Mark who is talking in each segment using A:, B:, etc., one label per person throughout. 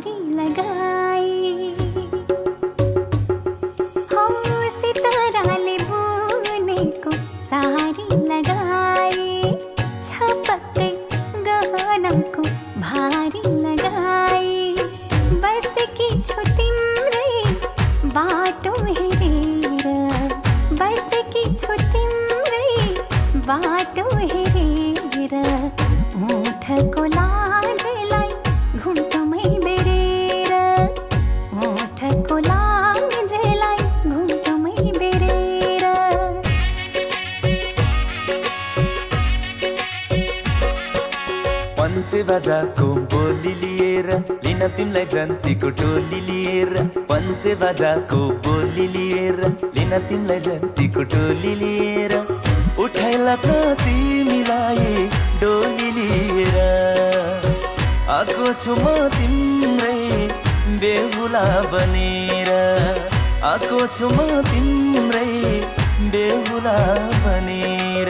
A: भारी लगाई हो सिताराले बुनेको सारी लगाई छपक्कै गहनाको भारी लगाई बसेकी छु तिम्रै बाटो हेरेर बसेकी छु तिम्रै बाटो हेरेर ओठको लाजलाई घुम्टमै बेरेर ओठको लाजलाई घुम्टमै बेरेर
B: पञ्चे बाजाको बोली लिएर लिन तिमीलाई जन्तीको टोली लिएर पञ्चे बाजाको बोली लिएर लिन तिमीलाई जन्तीको टोली लिएर उठाइला त तिमीलाई डोली लिएर आएको छु म तिम्रै बेहुला बनेर आएको छु म तिम्रै बेहुला बनेर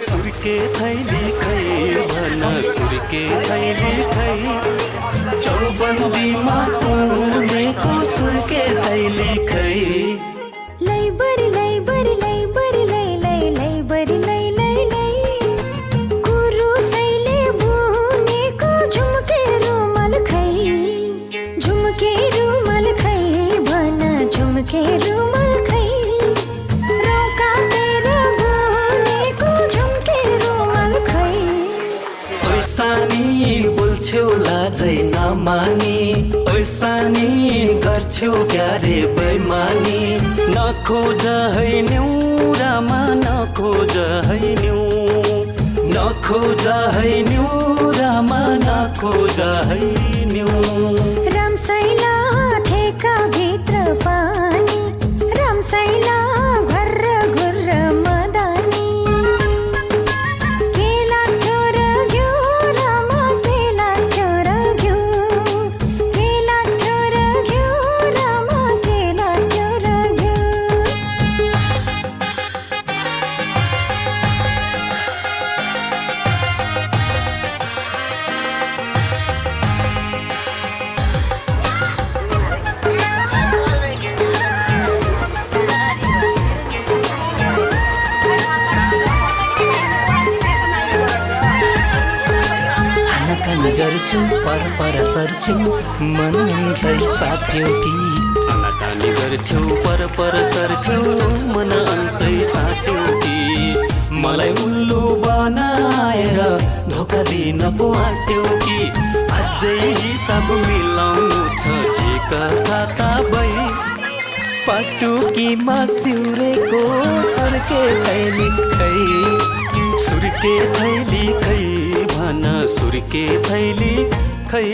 C: सुर्के थैली खै भन सुर्के थैली खै चौबन्दीमा उनेको सुर्के थैली खै
A: लै बरी लै लै लै लै लै बरी लै लै लै कुरुस झुम्के रुमाल खै रौका तेरो बोलेको झुम्के रुमाल खै
C: ऐसानी बोल्छौ लाजै नमानी ऐसानी गर्छौ क्यारे बैमानी नखोज है न्युरामा नखोज है न्यु नखोज है न्युरामा नखोज है न्यु
A: रम्सैला ठेका भित्र पानी रम्सैला घर्र घुर्र मदानी केला ठोर घ्यू रामा केला ठोर घ्यू केला ठोर घ्यू रामा केला ठोर घ्यू
C: आनाकानी गर्छु पर पर सर्छु मन अन्तै साट्यो कि आनाकानी गर्छु पर पर सर्छु मन अन्तै साट्यो कि मलाई उल्लु बनाएर धोका दिन पो आट्यो कि अझै हिसाब मिलाउनु छ झिका खाता भई पटुकीमा सिउरेको सुर्के थैली खै सुर्के थैली खै भन सुर्के थैली खै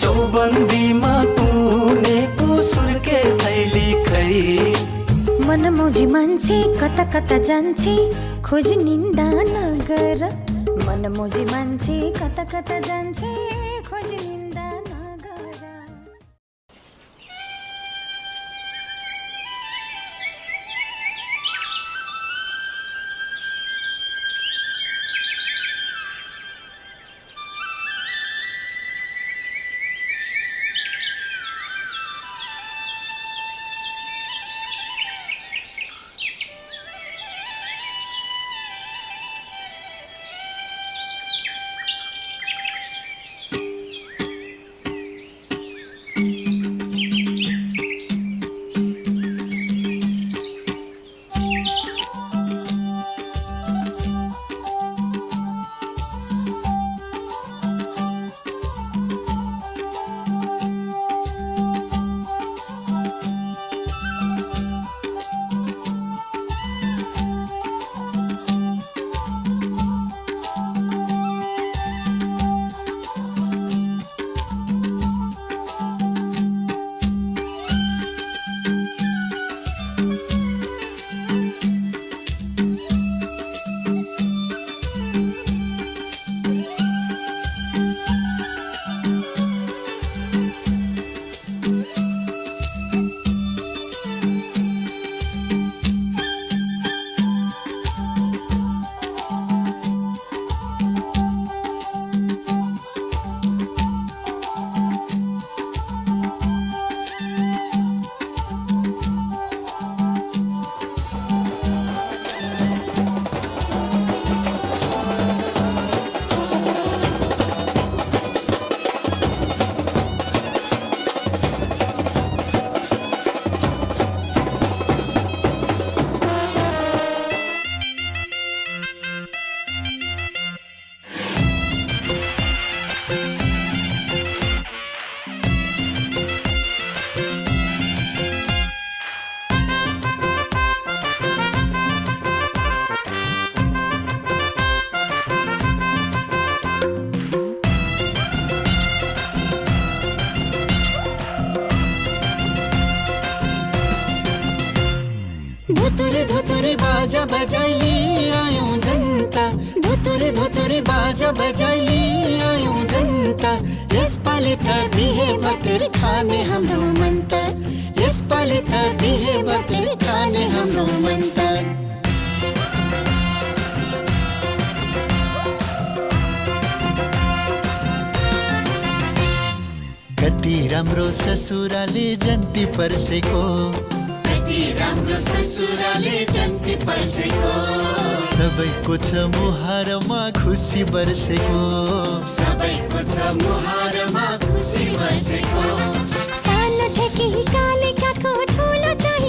C: चौबन्दीमा पुनेको सुर्के थैली खै
A: मनमौजी मान्छे कता कता जान्छे खोज निन्दा नगर मनमौजी मान्छे कता कता जान्छे खोज निन्दा नगर
D: धुतुर धुतुर बाजा बजाई आयौं जनता धुतुर धुतुर बाजा बजाई आयौं जनता यसपालि त बिहे बतिर खाने हाम्रो मन त यसपालि त बिहे बतिर खाने हाम्रो मन त कति राम्रो ससुराले जन्ती पर्सेको कति राम्रो ससुराले जन्ती पर्सेको सबैको छ मुहारमा खुसी बर्सेको सबैको छ मुहारमा खुसी बर्सेको
A: सानो ठेकी काले काको ठुलो चाहिँ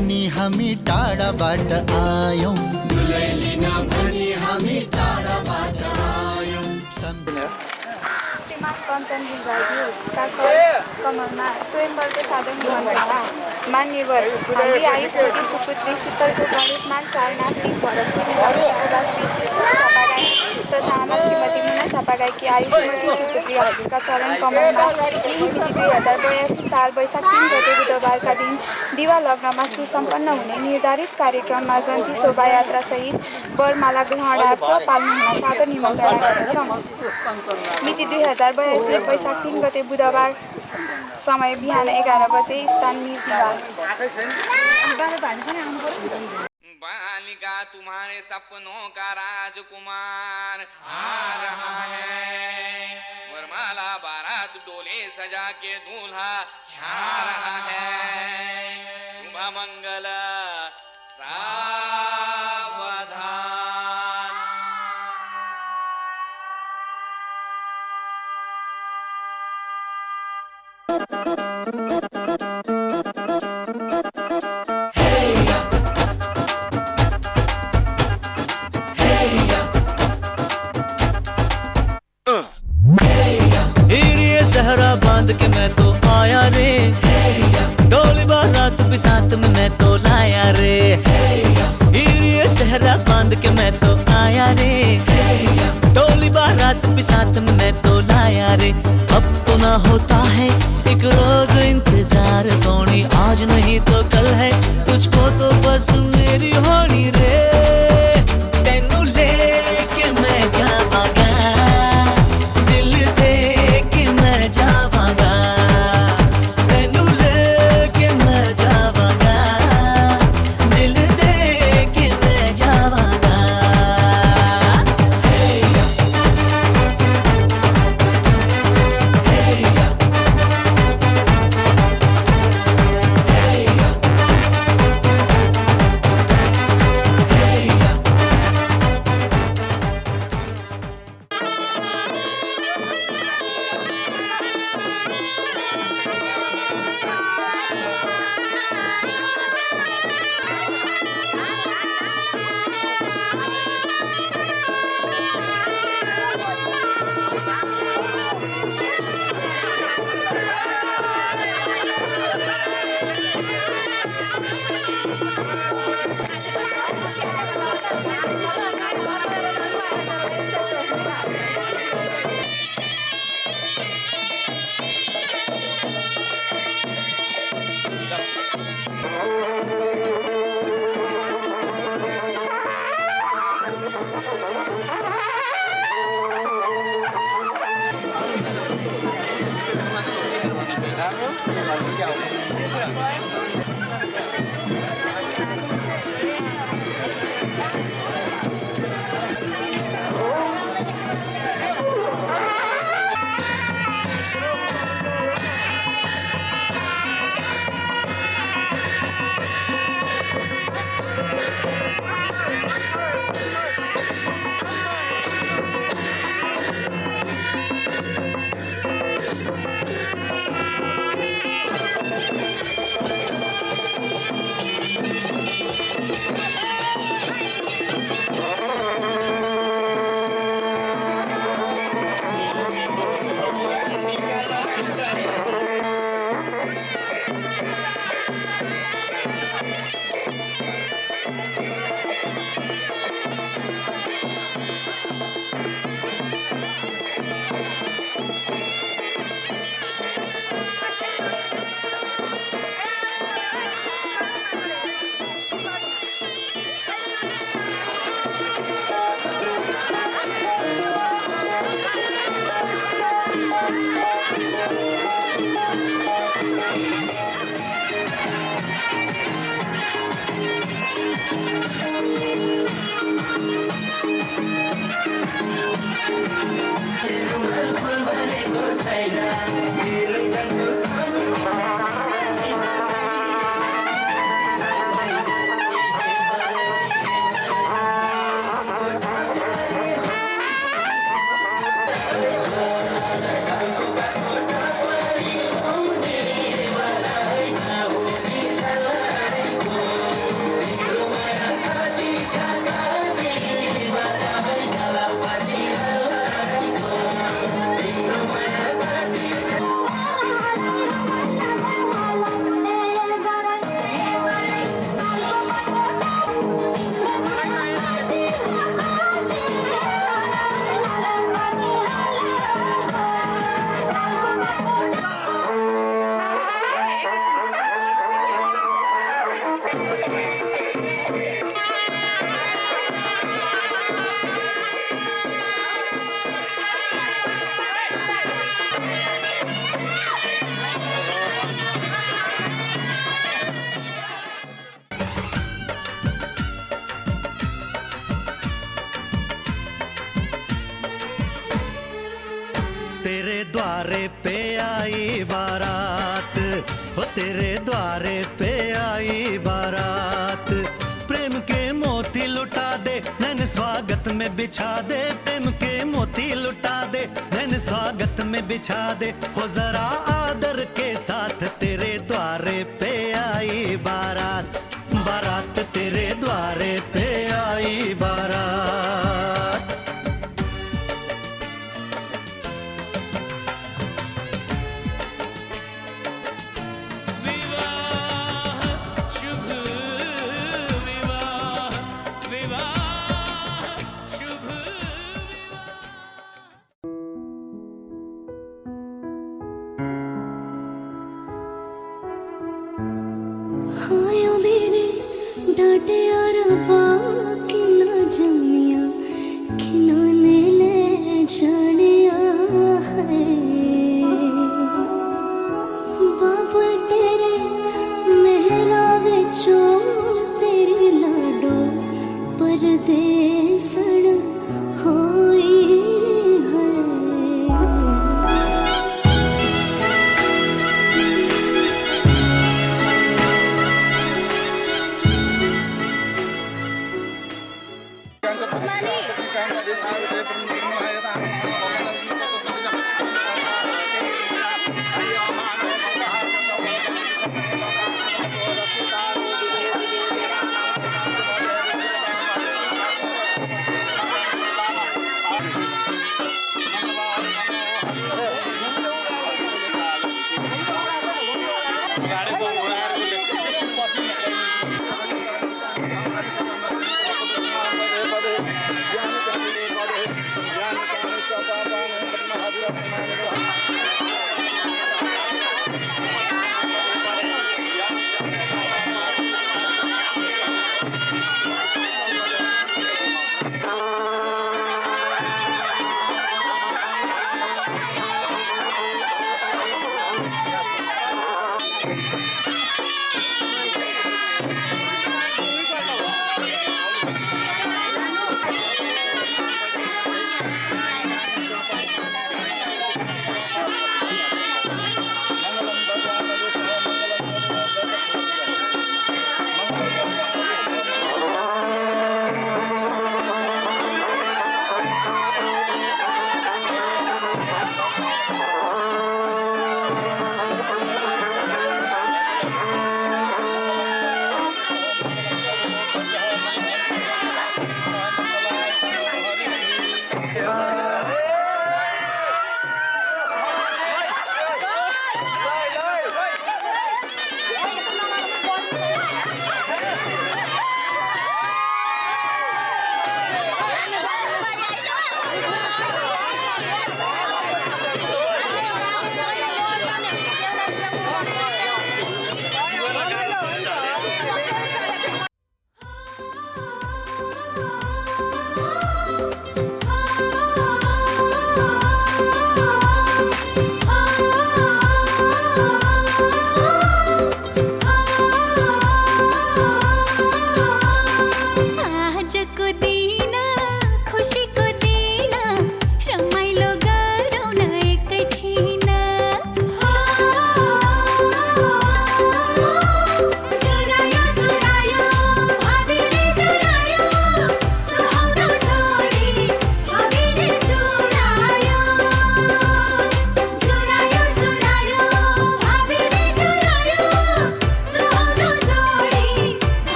D: भनी हामी टाढाबाट आयौं दुलै लिन भनी हामी टाढाबाट आयौं
E: श्रीमान कञ्चन गिरिराजका कमलमा स्वयंवरको साधन हुनुभएका मान्यवर हाम्री आयुष्मती सुपुत्री शीतलको गणेशमान चारनाथ भरत तथा आमा श्रीमती मुना चापागाईकी आयुष्मती सुपुत्री हजुरका चरण कमलमा यही मिति 2082 साल वैशाख 3 गते बुधबारका दिन दिवा लग्नमा सुसम्पन्न हुने निर्धारित कार्यक्रममा जन्ती शोभायात्रा सहित वरमाला ग्रहणार्थ पाल्नु हुन सादर निमन्त्रणा गर्दछौँ। मिति 2082 वैशाख 3 गते बुधबार समय बिहान 11 बजे स्थान निज निवास।
F: बालिका तुम्हारे सपनों का राजकुमार आ रहा है वरमाला बारात डोले सजा के दूल्हा छा रहा है शुभ मंगल सावधान।
C: सहरा बांध के मैं तो आया रे डोली बारात भी साथ में मैं तो लाया रे ये सहरा बांध के मैं तो आया रे डोली बारात भी साथ में मैं तो लाया रे अब तो ना होता है एक रोज इंतजार सोनी आज नहीं तो कल है तुझको तो बस मेरी होनी रे तेनू लेके मैं जावांगा
G: द्वारे पे आई बारात, हो तेरे द्वारे पे आई बारात। प्रेम के मोती लुटा दे नैन स्वागत में बिछा दे, प्रेम के मोती लुटा दे नैन स्वागत में बिछा दे। हो जरा आदर के साथ तेरे द्वारे पे आई बारात, बारात तेरे द्वारे पे आई बारात।
A: आया मेरे डाटे अरबा कि ना जमिया खिनाने ले जानिया है। बाबा तेरे मेहरा विचो तेरी लाडो परदेसण होई है।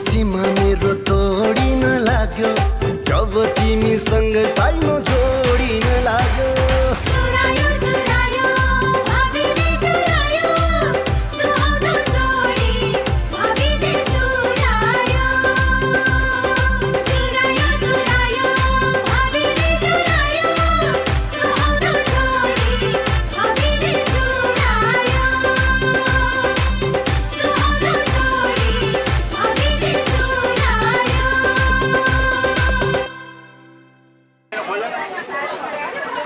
G: सीमा मेरो तोडिन लाग्यो जब तिमीसँग साइनो जोडिन लाग्यो
A: चुरायो चुरायो भाबीले चुरायो सुहाउँदो छोडी भाबीले चुरायो चुरायो चुरायो भाबीले चुरायो सुहाउँदो छोडी भाबीले चुरायो सुहाउँदो छोडी भाबीले चुरायो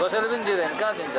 C: कसैले पनि दिँदैन कहाँ दिन्छ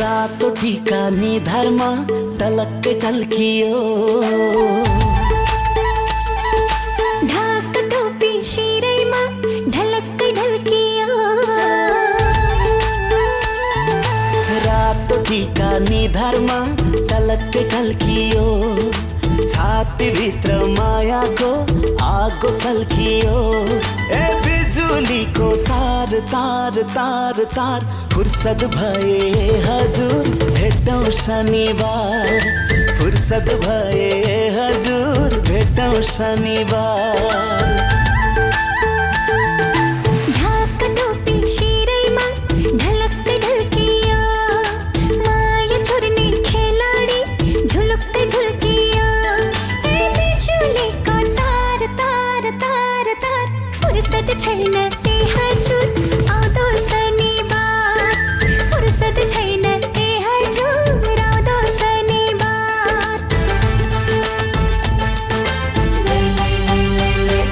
C: रातो टीका निधारमा टलक्कै टल्कियो
A: ढाक टोपी शिरैमा ढलक्कै ढल्कियो
G: रातो टीका निधारमा टलक्कै टल्कियो छातीभित्र मायाको आगो सल्कियो ए बिजुलीको तार तार तार तार फुर्सद भए हजुर भेटौँ शनिबार फुर्सद भए हजुर भेटौँ शनिबार
A: ढाक टोपी शिरैमा ढलक्कै ढल्कियो माया छोड्ने खेलाडी झुलुक्कै झुल्कियो ए बिजुलीको तार तार तार तार फुर्सद छैन ए हजुर आउँदो शनिबार फुर्सद छैन ए हजुर आउँदो शनिबार लै लै लै लै लै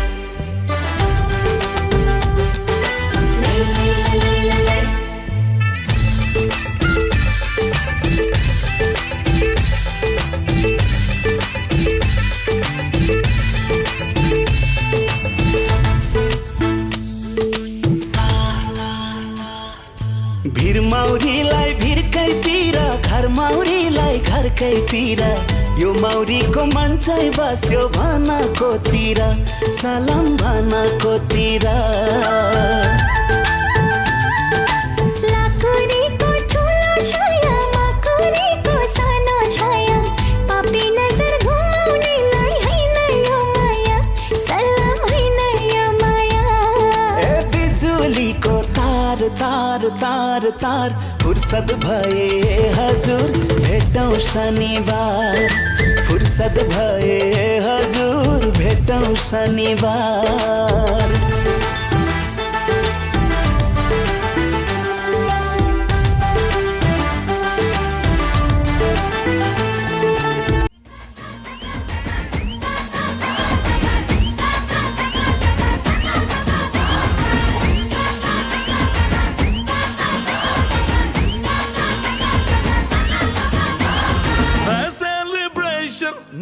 A: लै लै लै लै लै
G: भिरमौरीलाई भिरकैतिर घर मौरीलाई घरकै पिर यो मौरीको मन चाहिँ बस्यो भनाकोतिर सलाम भनाकोतिर
A: लाकुरीको ठुलो छाया माकुरीको सानो छाया पापी नजर घुमाउनेलाई हैन यो माया सलाम हैन यो माया
G: ए बिजुलीको तार तार तार तार फुर्सद भए हजुर भेटौँ शनिबार फुर्सद भए हजुर भेटौँ शनिबार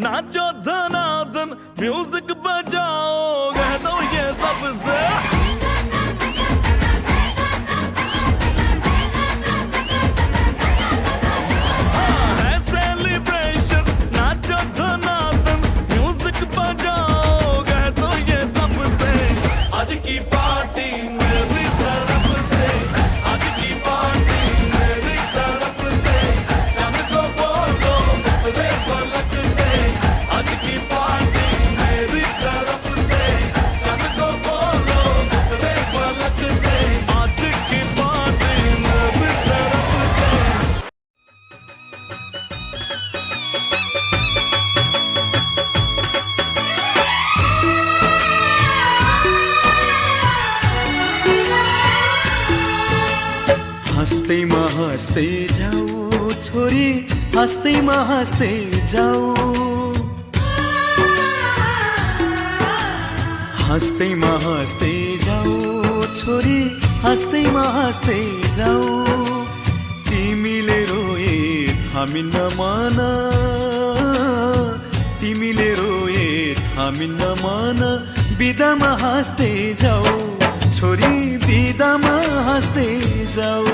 H: नाचो धनादन म्यूजिक बजाओ कह दो ये सबसे है सेलिब्रेशन नाचो धनादन म्यूजिक बजाओ कह दो ये सबसे आज की पार्टी मेरी तरफ से आज की पार्टी मेरी तरफ से चंद को बोलो रे पलक से आज की पार्टी मेरी
G: हाँस्दै जाऊ छोरी, हाँस्दैमा हाँस्दै जाऊ, हाँस्दैमा हाँस्दै जाऊ छोरी, हाँस्दैमा हाँस्दै जाऊ। तिमीले रोए थामिन्न मन, तिमीले रोए थामिन्न मन, बिदामा हाँस्दै जाऊ छोरी, बिदामा हाँस्दै जाऊ।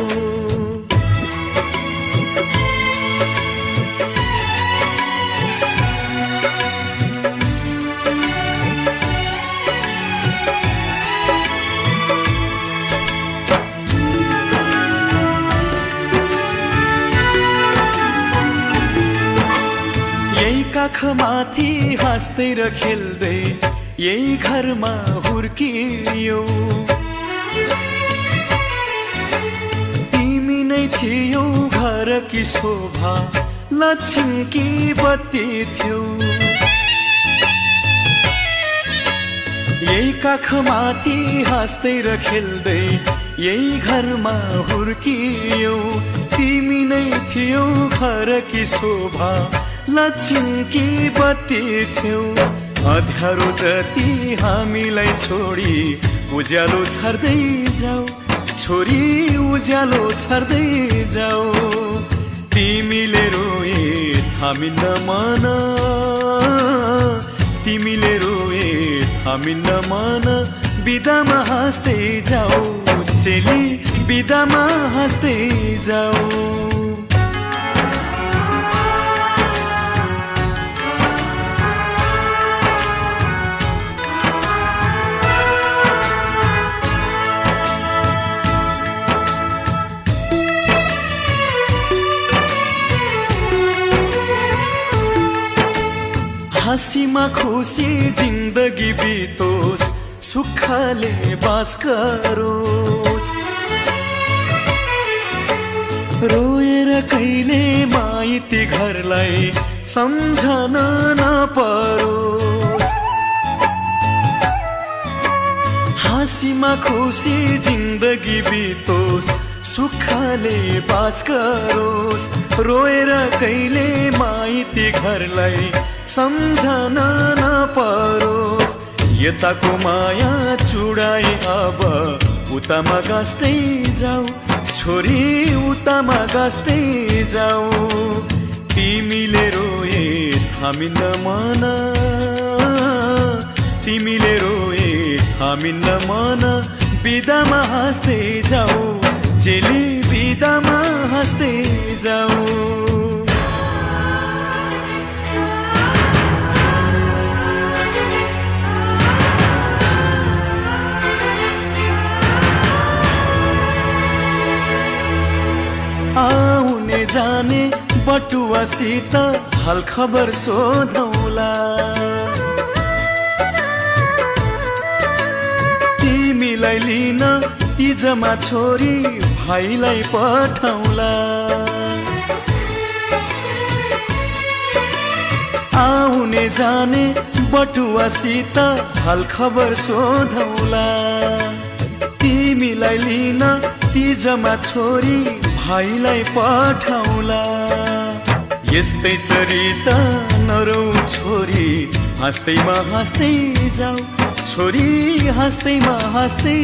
G: काखमाथि हाँस्दै र खेल्दै यही घरमा हुर्कियौ, तिमी नै थियौ घरकी शोभा, लक्ष्मीकी बत्ती थियौ। यही काखमाथि हाँस्दै र खेल्दै यही घरमा हुर्कियौ, तिमी नै थियौ घरकी शोभा, लक्ष्मीकी बत्ती थियौ। अँध्यारो जति हामीलाई छोडी उज्यालो छर्दै जाऊ छोरी, उज्यालो छर्दै जाऊ। तिमीले रोए थामिन्न मन, तिमीले रोए थामिन्न मन, बिदामा हाँस्दै जाऊ चेली, बिदामा हाँस्दै जाऊ। हाँसीमा खुसी जिन्दगी बितोस्, सुखले बास गरोस्, रोएर कहिले माइती घरलाई सम्झन नपरोस्। हाँसीमा खुसी जिन्दगी बितोस्, सुखले बास गरोस्, रोएर कहिले माइती घरलाई सम्झन नपरोस्। यताको माया चुडाई अब उतामा गाँस्दै जाऊ छोरी, उतामा गाँस्दै जाऊ। तिमीले रोए थामिन्न मन, तिमीले रोए थामिन्न मन, बिदामा हाँस्दै जाऊ चेली, बिदामा हाँस्दै जाऊ। आउने जाने बटुवासित हाल खबर सोधौला, तिमीलाई लिन इजमा छोरी भाइलाई पठाउला। आउने जाने बटुवासित हाल खबर सोधौला, तिमीलाई लिन इजमा छोरी भाइलाई पठाउला। यस्तै चरिता नरौ छोरी, हाँस्दैमा हाँस्दै जाऊ छोरी, हाँस्दैमा हाँस्दै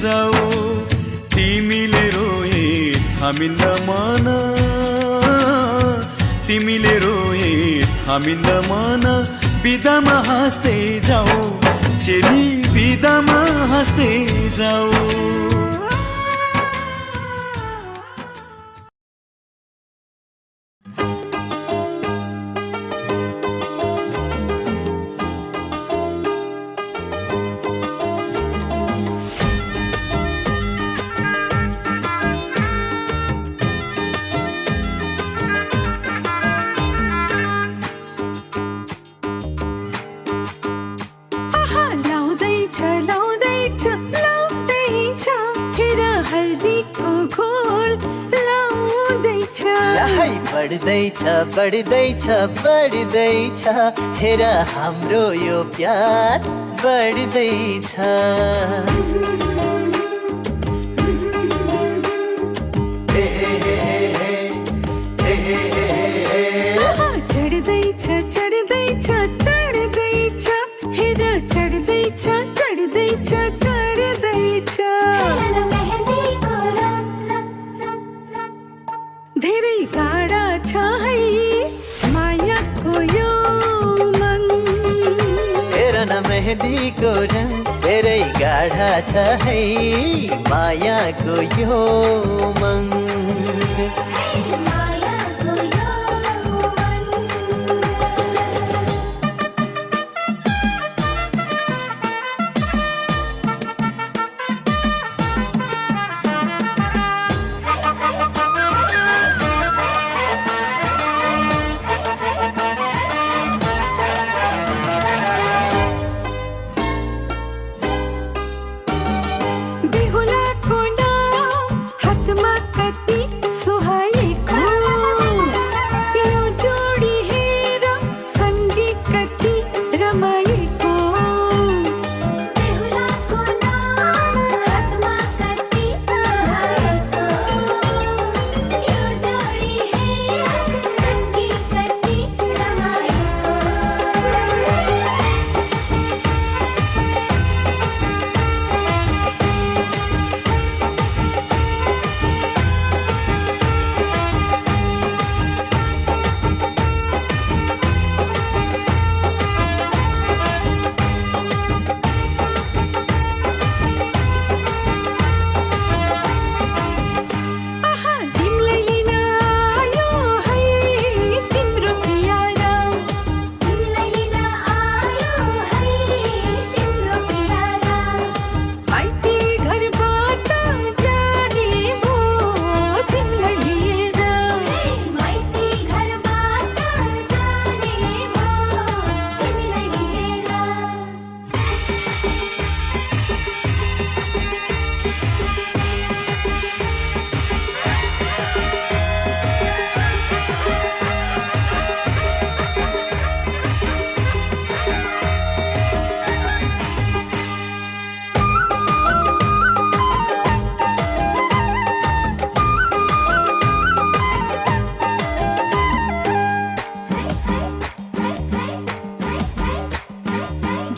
G: जाऊ। तिमीले रोए थामिन्न मन, तिमीले रोए थामिन्न मन, बिदामा हाँस्दै जाऊ चेली, बिदामा हाँस्दै जाऊ।
I: बढ्दैछ बढ्दैछ बढ्दैछ, हेर हाम्रो यो प्यार बढ्दैछ।
J: चढ्दैछ चढ्दैछ चढ्दैछ हेर चढ्दैछ चढ्दैछ चढ्दैछ धेरै गाडा छ है मायाको यो मन
I: हेर न मेहन्दीको रङ धेरै गाढा छ है मायाको यो मन
J: बेहुलाको नाम हातमा कति सुहाएको यो जोडी हेर सङ्गी कति रमाएको बेहुलाको नाम हातमा कति सुहाएको यो जोडी हेर सङ्गी कति रमाएको तिमीलाई लिन आयो है तिम्रो प्यारा तिमीलाई लिन आयो है तिम्रो प्यारा माइती घरबाट जाने भो तिमीलाई लिएर माइती घरबाट जाने भो तिमीलाई लिएर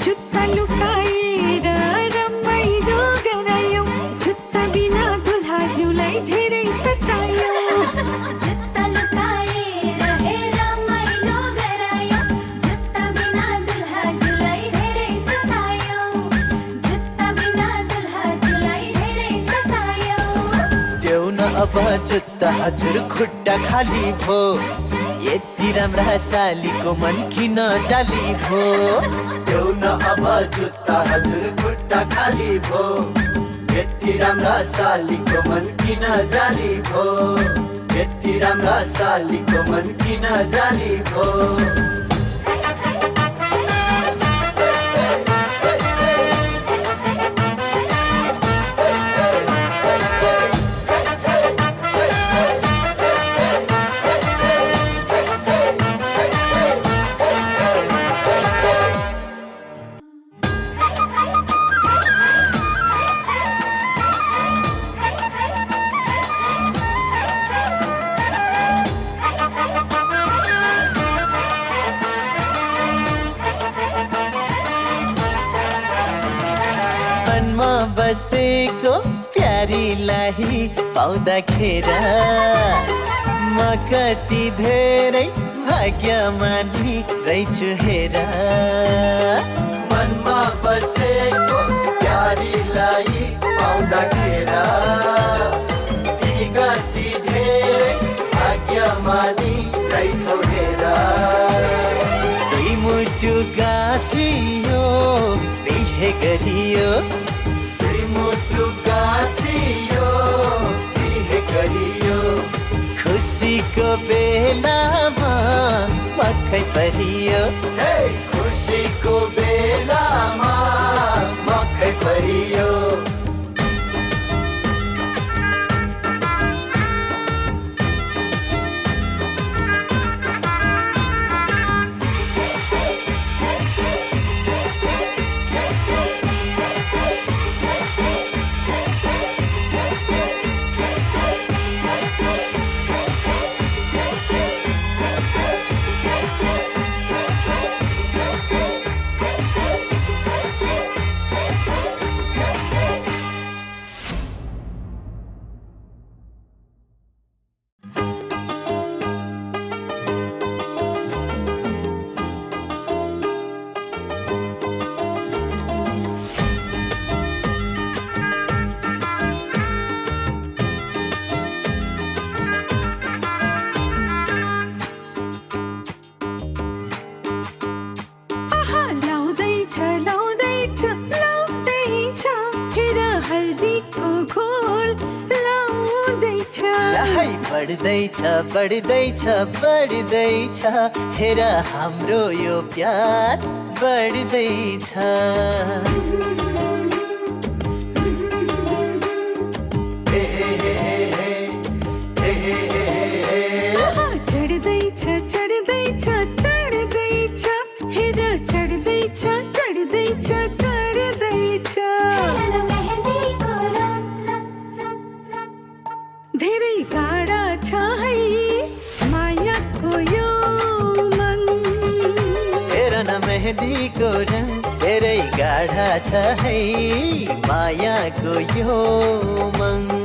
J: जुत्ता लुकाएर रमाइलो गरायो जुत्ता बिना दुल्हाजुलाई धेरै सतायो जुत्ता लुकाएर हे रमाइलो गरायो जुत्ता बिना दुल्हाजुलाई धेरै सतायो जुत्ता बिना दुल्हाजुलाई धेरै सतायो
I: देऊ न अब जुत्ता हजुर खुट्टा खाली भो यति राम्रा सालीको मन किन जाली भो देऊ न अब जुत्ता हजुर खुट्टा खाली भो यति राम्रा सालीको मन किन जाली भो यति राम्रा सालीको मन किन जाली भो मनमा बसेको प्यारीलाई पाउँदाखेरि म कति धेरै भाग्यमानी रहेछु हेर मनमा बसेको प्यारीलाई पाउँदाखेरि तिमी कति धेरै भाग्यमानी रहेछौ हेर दुई मुटु गाँसियो बिहे गरियो दुई मुटु गाँसियो बिहे गरियो खुसीको बेलामा मकै परियो खुसीको बेलामा मकै परियो बढ्दैछ बढ्दैछ बढ्दैछ हेर हाम्रो यो प्यार बढ्दैछ
J: चढ्दैछ चढ्दैछ चढ्दैछ हेर चढ्दैछ चढ्दैछ चढ्दैछ धेरै गाडा छ है मायाको यो मन
I: हेर न मेहन्दीको रङ धेरै गाढा छ है मायाको यो मन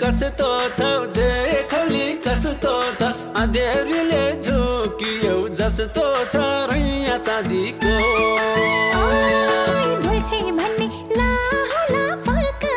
C: कस्तो छौ देखौली कस्तो छ अँधेरीले झुकियौ जस्तो छ रैया चाँदीको
J: बुझे भन्ने ला होला फर्का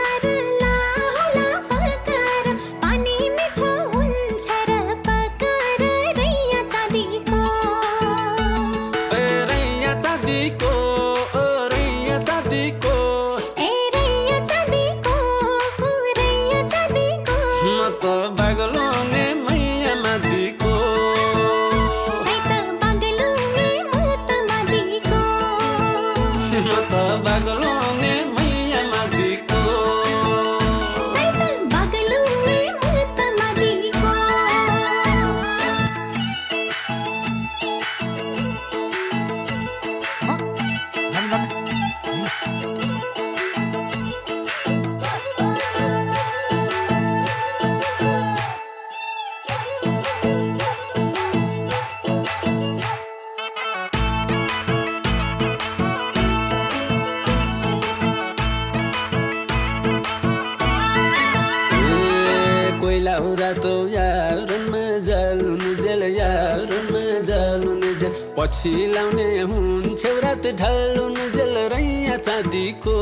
C: रातो यारमा जालुन जेल यारमा जालुन जेल पछि लाउने हुन्छ रात ढालुन जेल रैया चाँदीको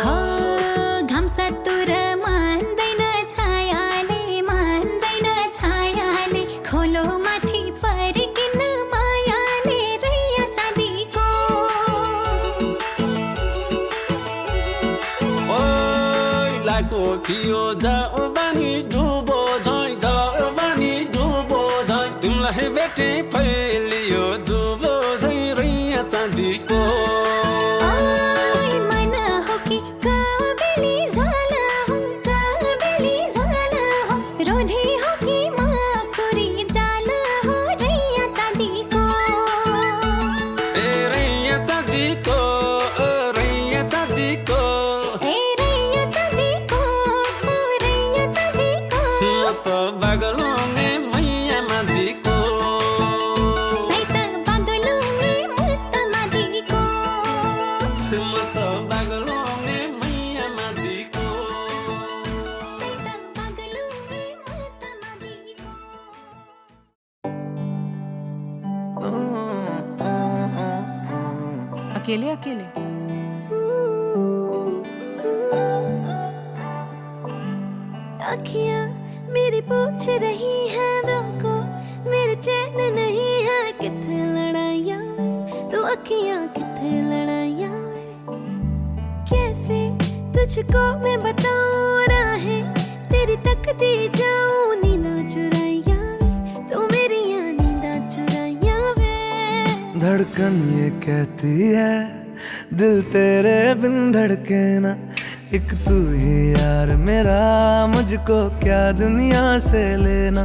A: हो घाम सतुर मान्दैन छायाले खोलो माथि फर्किन मायाले रैया चाँदीको
C: ओइ लाको थियो जाऊ बानी डुबो झै जाऊ बानी डुबो झै तिमीलाई भेटे फैलियो डुबो झै रैया चाँदीको
A: मन हो कि काबेली झाला हो रोधी हो कि माकुरी जाला हो रैया चाँदीको
C: ए रैया चाँदीको रैया चाँदीको
A: ए रैया चाँदीको रैया चाँदीको
C: म त बागलुङे मैया मादिको
A: सैत बागलुङे मुक्त मादिको
C: म त बागलुङे मैया मादिको
A: सैत बागलुङे मुक्त मादिको
J: अकेले अकेले
A: अखियाँ मेरी पूछ रही है दिल को मेरे चैन नहीं है किथे लड़ाइयाँ में तो अखियाँ किथे लड़ाइयाँ में कैसे तुझको मैं बताऊँ राहें तेरी तकती जाऊँ नींदा चुराइयाँ में तो मेरी यहाँ नींदा चुराइयाँ में
B: धड़कन ये कहती है दिल तेरे बिन धड़के ना एक तू ही यार मेरा मुझको क्या दुनिया से लेना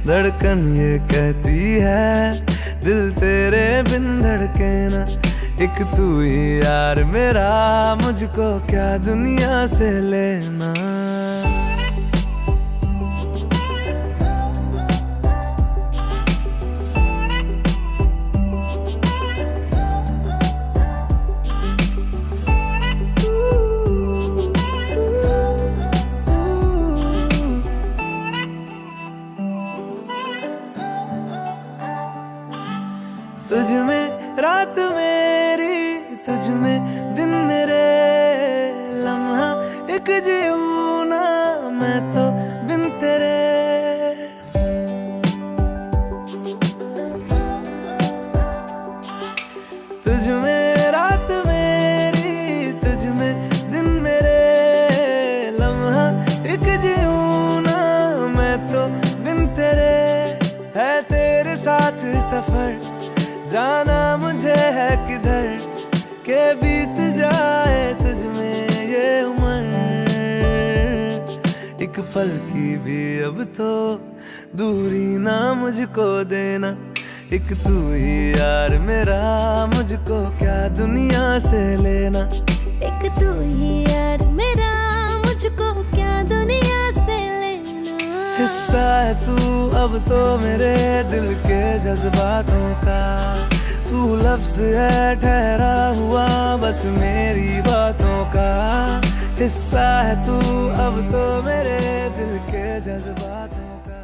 B: धड़कन ये कहती है दिल तेरे बिन धड़के ना एक तू ही यार मेरा मुझको क्या दुनिया से लेना तुझ में रात मेरी तुझ में दिन मेरे लम्हा एक जीऊँ ना मैं तो बिन तेरे तुझ में रात मेरी तुझ में दिन मेरे लम्हा एक जीऊँ ना मैं तो बिन तेरे है तेरे साथ सफर जाना मुझे है किधर के बीत जाए तुझ में ये उम्र एक पल की भी अब तो दूरी ना मुझको देना एक तू ही यार मेरा मुझको क्या दुनिया से लेना
A: एक तू ही यार मेरा मुझको क्या दुनिया से लेना
B: हिस्सा है तू अब तो मेरे दिल के जज्बातों का तू लफ्ज है ठहरा हुआ बस मेरी बातों का हिस्सा है तू अब तो मेरे दिल के जज्बातों का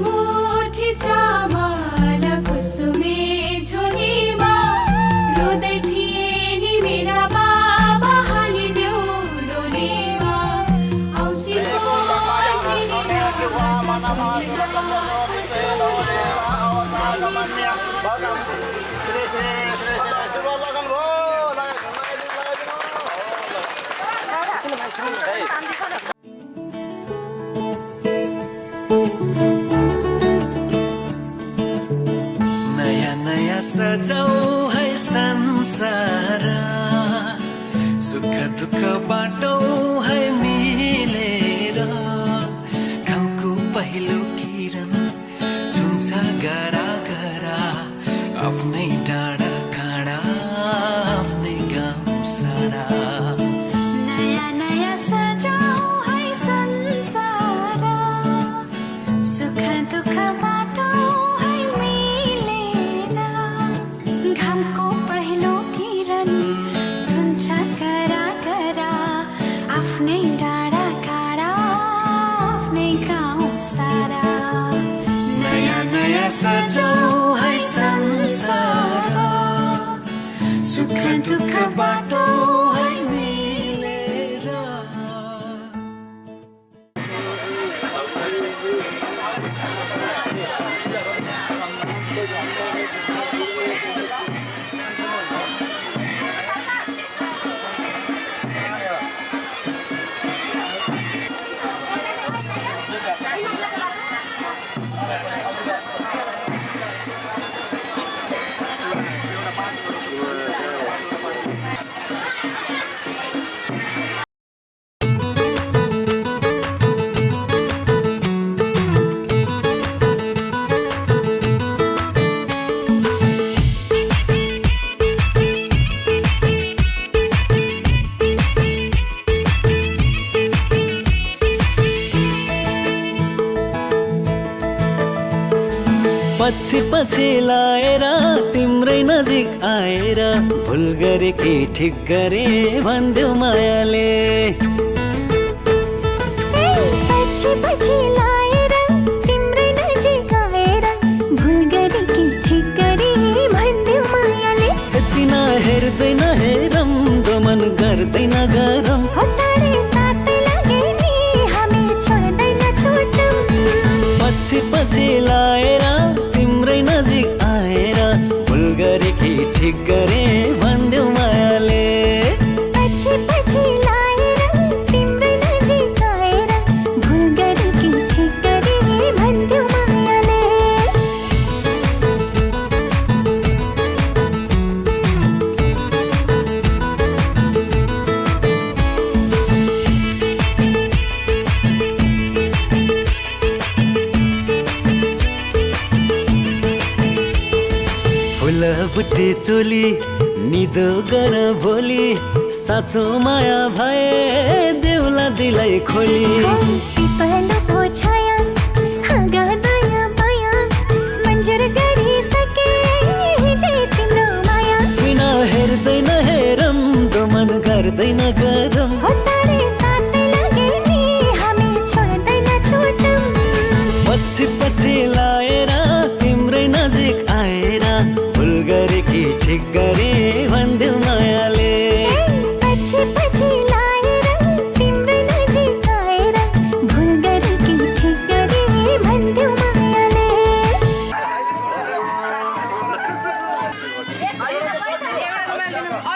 A: मुठी चामल कुसुमे झोलीमा रुँदै थिए नि मेरा बाबा हालिदेऊ डोलीमा औँसीको
B: नयाँ नयाँ सजाऊ है संसार सुख दुःख बाटौ है मिलेर घामको पहिलो किरण छुन्छ गरा गरा आफ्नै डाँडा काँडा आफ्नै गाउँ सारा
A: नयाँ नयाँ सजाऊ है संसार सुख दुःख बाटो है मिलेर घामको पहिलो किरण छुन्छ करा करा आफ्नै डाँडा काँडा आफ्नै गाउँ सारा
B: नयाँ नयाँ सजाऊ है संसार सुख दुःख बाटो है मिलेर
G: पछि पछि लाएर तिम्रै नजिक आएर भुल गरे कि ठिक गरे भन्देऊ मायाले
A: पछि पछि लाएर तिम्रै नजिक आएर भुल गरे कि ठिक गरे भन्देऊ मायाले
G: चिना हेर्दैन हेरम दमन गर्दैन गरम
A: हसारे साथै लागे नि हामी छोड्दैन छुटौँ
G: पछि पछि लाएर तिम्रै नजिक आएर भुल गरे कि ठिक गरे भन्देऊ मायाले
A: पछि पछि लाएर तिम्रै नजिक आएर भुल गरे कि ठिक गरे भन्देऊ मायाले
G: फुल बुट्टे चोली निदो गर भोलि साँचो माया भए देउला दिलाई खोली
A: पिपलो को छाया हाँगा नयाँ माया मन्जुर गरिसके हिजै तिम्रो माया
G: चिना हेर्दैन हेरम दमन गर्दैन गरम
A: हसारे साथै लागे नि हामी छोड्दैन छुटौँ
G: पछि पछि लाएर तिम्रै नजिक आएर भुल गरे कि ठिक गरे भन्देऊ मायाले
A: पछि पछि लाएर तिम्रै नजिक आएर भुल गरे कि ठिक गरे भन्देऊ मायाले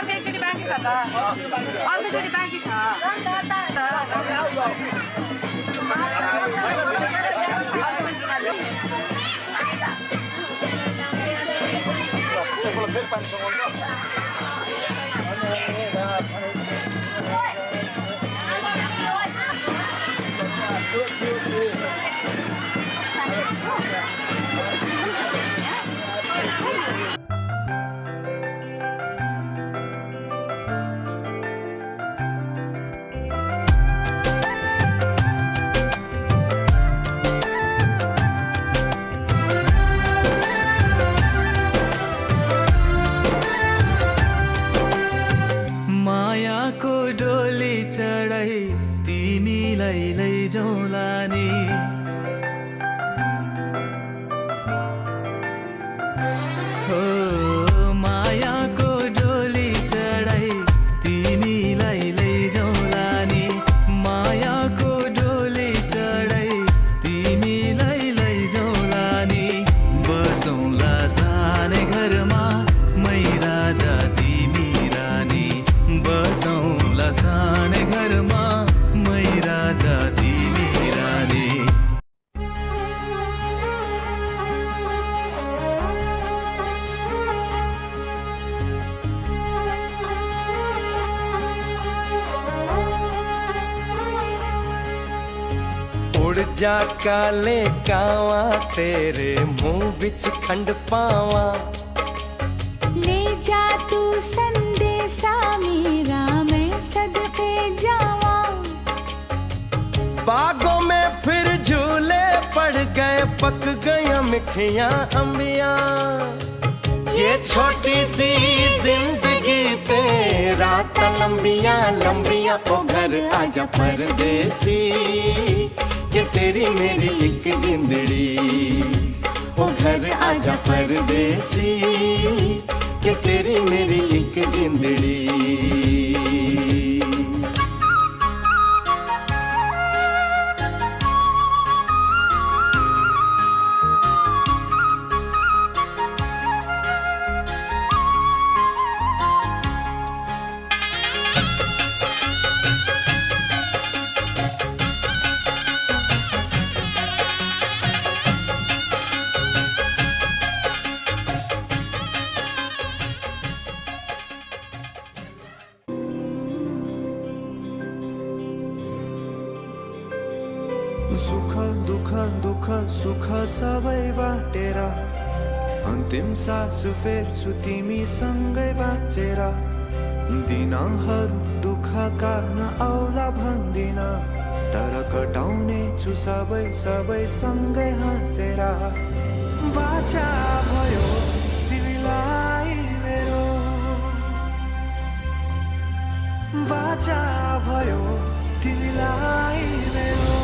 E: अर्कोचोटि बाँकी छ त अर्कोचोटि बाँकी छ
B: मायाको डोली चढाई तिमीलाई लैजाउँला नि उड़ जा काले कावा तेरे मुंह विच खंड पावा
J: ले जा तू संदेशा मेरा मैं सदके जावा
B: बागों में फिर झूले पड़ गए पक गया मिठियां अंबियां ये छोटी सी जिंदगी तेरा लंबियां लंबियां ओ घर आजा परदेसी ये तेरी मेरी एक जिंदड़ी ओ घर आजा परदेसी ये तेरी मेरी एक जिंदड़ी सुख दुख दुख सुख सबै बाटेर अन्तिम सास फेर्छु तिमी सँगै बाँचेर दिनहरू दुःखका नआउला भन्दिन तर कटाउने छु सबै सबै सँगै हाँसेर बाचा भयो तिमीलाई मेरो बाचा भयो तिमीलाई मेरो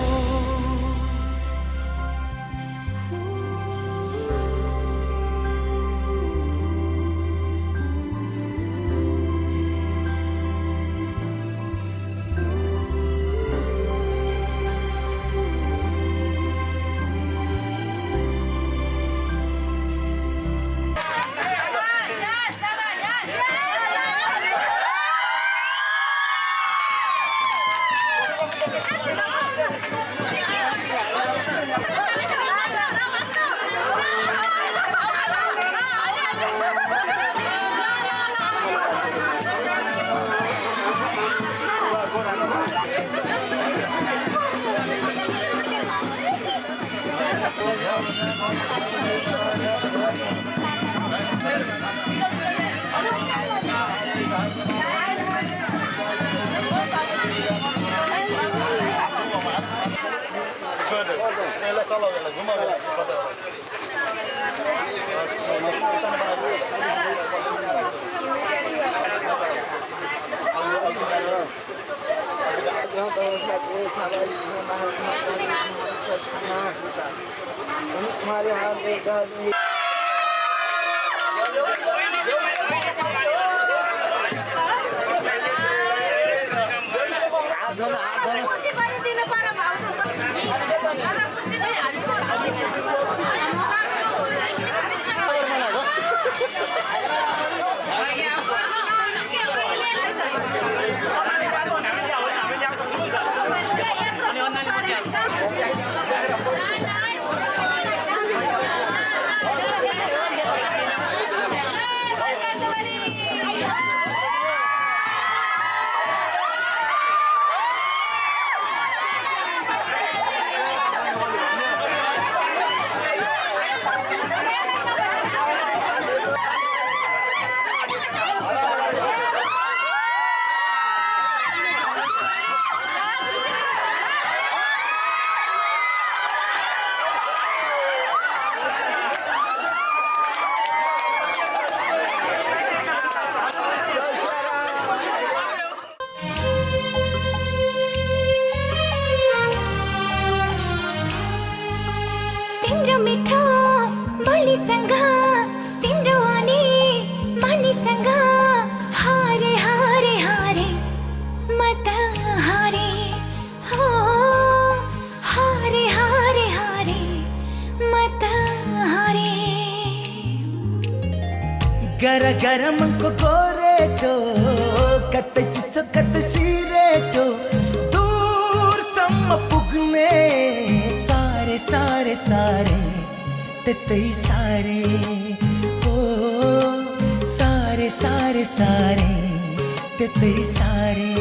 A: तिम्रो मिठो बोलीसँग तिम्रो अनि मानिसँग हारे हारे हारे म त हारे हो हारे हारे हारे म त हारे
B: गर गरम को गोरेटो कतै चिसो कतै सिरेटो दूरसम्म पुग्ने सारे सारे सारे त्यतै सारे ओ सारे सारे सारे त्यतै सारे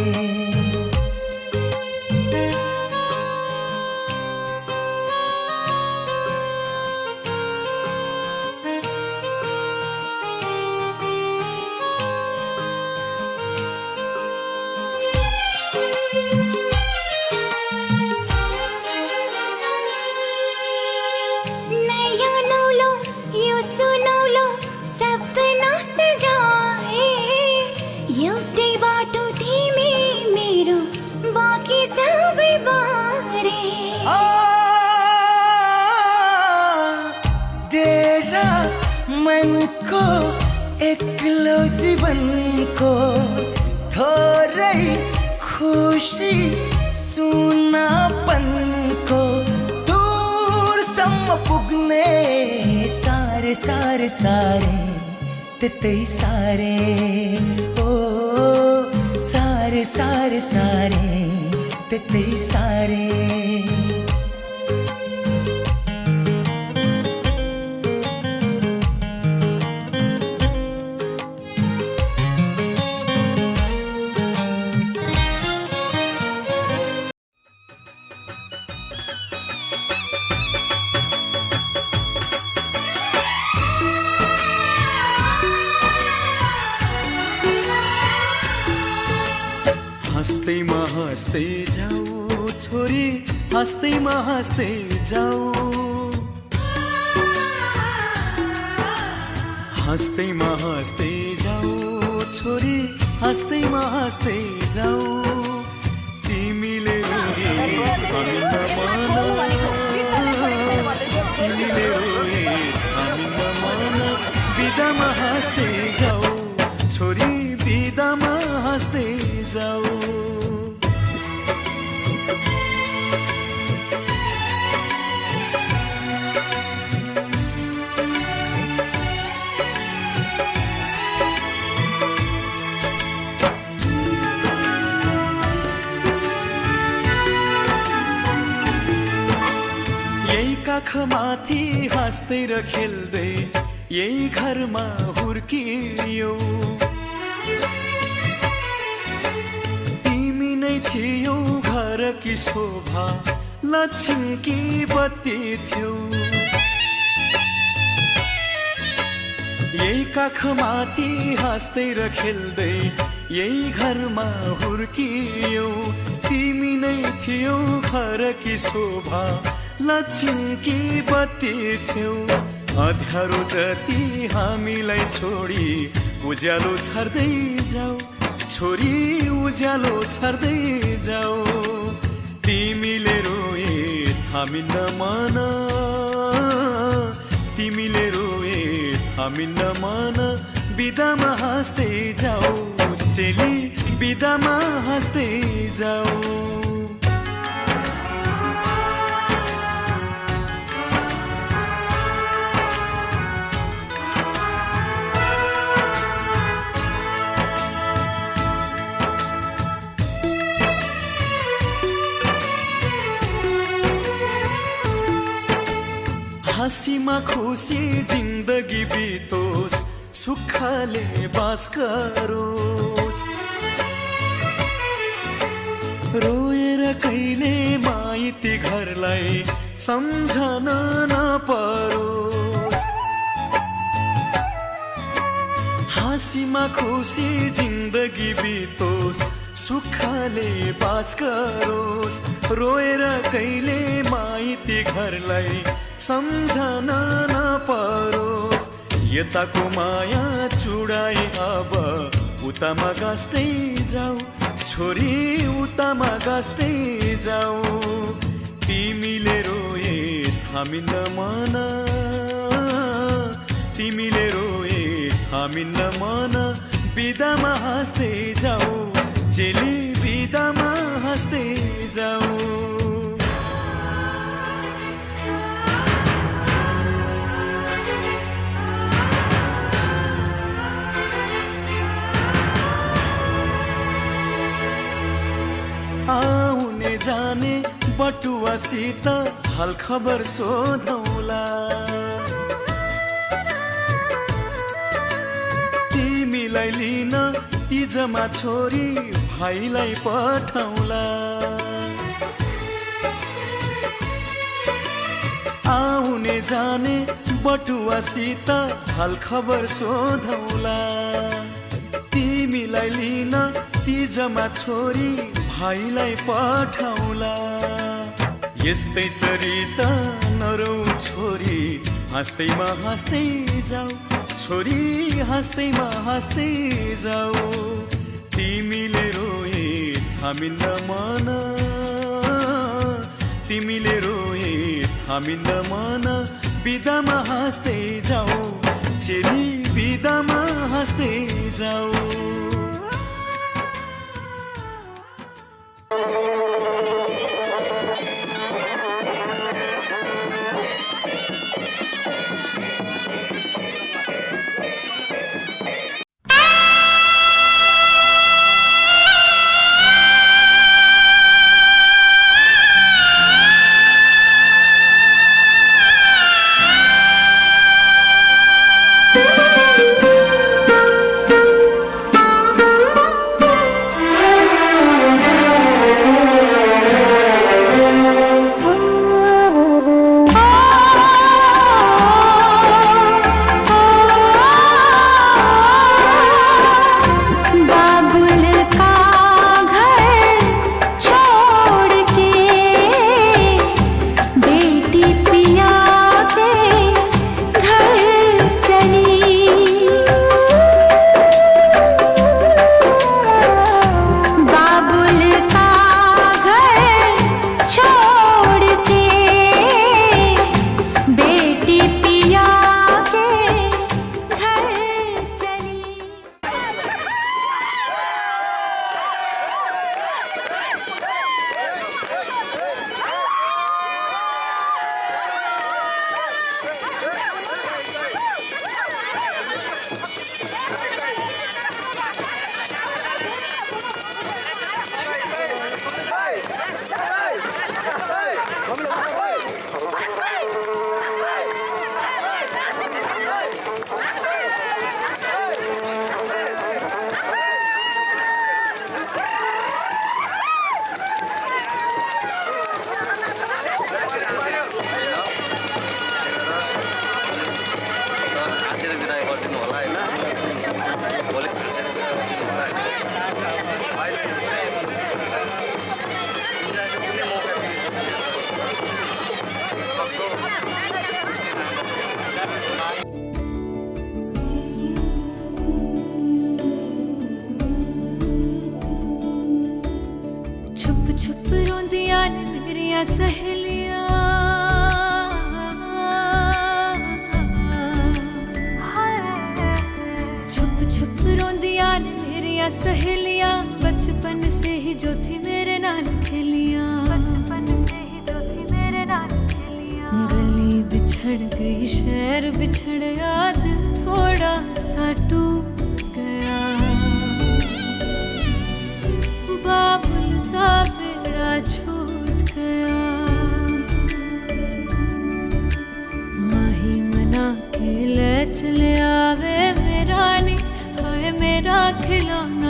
B: डेरा मनको एक्लो जीवनको थोरै खुसी सुनापनको दूरसम्म पुग्ने सारे सारे सारे त्यतै सारे ओ सारे सारे सारे त्यतै सारे
G: हाँस्दैमा हाँस्दै जाऊ छोरी, हाँस्दैमा हाँस्दै जाऊ, हाँस्दैमा हाँस्दै जाऊ छोरी, हाँस्दैमा हाँस्दै जाऊ। तिमीले रोए हामी नमान, तिमीले रोए हामी नमान, बिदामा हाँस्दै जाऊ छोरी, बिदामा हाँस्दै जाऊ। काखमाथि हाँस्दै र खेल्दै यही घरमा हुर्कियौ, तिमी नै थियौ घरकी शोभा, लक्ष्मीकी बत्ती थियौ। यही काखमाथि हाँस्दै र खेल्दै यही घरमा हुर्कियौ, तिमी नै थियौ घरकी शोभा, लक्ष्मीकी बत्ती थियौ। अँध्यारो जति हामीलाई छोडी उज्यालो छर्दै जाऊ छोरी, उज्यालो छर्दै जाऊ। तिमीले रोए हामी नमान, तिमीले रोए हामी नमान, बिदामा हाँस्दै जाऊ चेली, बिदामा हाँस्दै जाऊ। हाँसीमा खुसी जिन्दगी बितोस्, सुखले बास गरोस्, रोएर कहिले माइती घरलाई सम्झन नपरोस्। हाँसीमा खुसी जिन्दगी बितोस्, सुखले बास गरोस्, रोएर कहिले माइती घरलाई सम्झन नपरोस्। यताको माया चुडाई अब उतामा गाँस्दै जाऊ छोरी, उतामा गाँस्दै जाऊ। तिमीले रोए हामी नमान, तिमीले रोए हामी नमान, बिदामा हाँस्दै जाऊ चेली, बिदामा हाँस्दै जाऊ। आउने जाने बटुवासित हाल खबर सोधौला, तिमीलाई लिन इजमा छोरी भाइलाई पठाउला। आउने जाने बटुवासित हाल खबर सोधौला, तिमीलाई लिन इजमा छोरी भाइलाई पठाउला। यस्तै चरिता नरौ छोरी, हाँस्दैमा हाँस्दै जाऊ छोरी, हाँस्दैमा हाँस्दै जाऊ। तिमीले रोए हामी नमान,
H: तिमीले रोए थामिन्न मन बिदामा हाँस्दै जाऊ चेली बिदामा हाँस्दै जाऊ
A: सहेलियां छुप छुप रोंदियां ने मेरिया सहेलियां बचपन से ही जो थी मेरे नाल खेलियां गली बिछड़ गई शहर बिछड़ याद थोड़ा सा टूट गया बाबुल दा बेड़ा छूट गया माही मना के ले चले आवे मेरा नी हाय मेरा खिलौना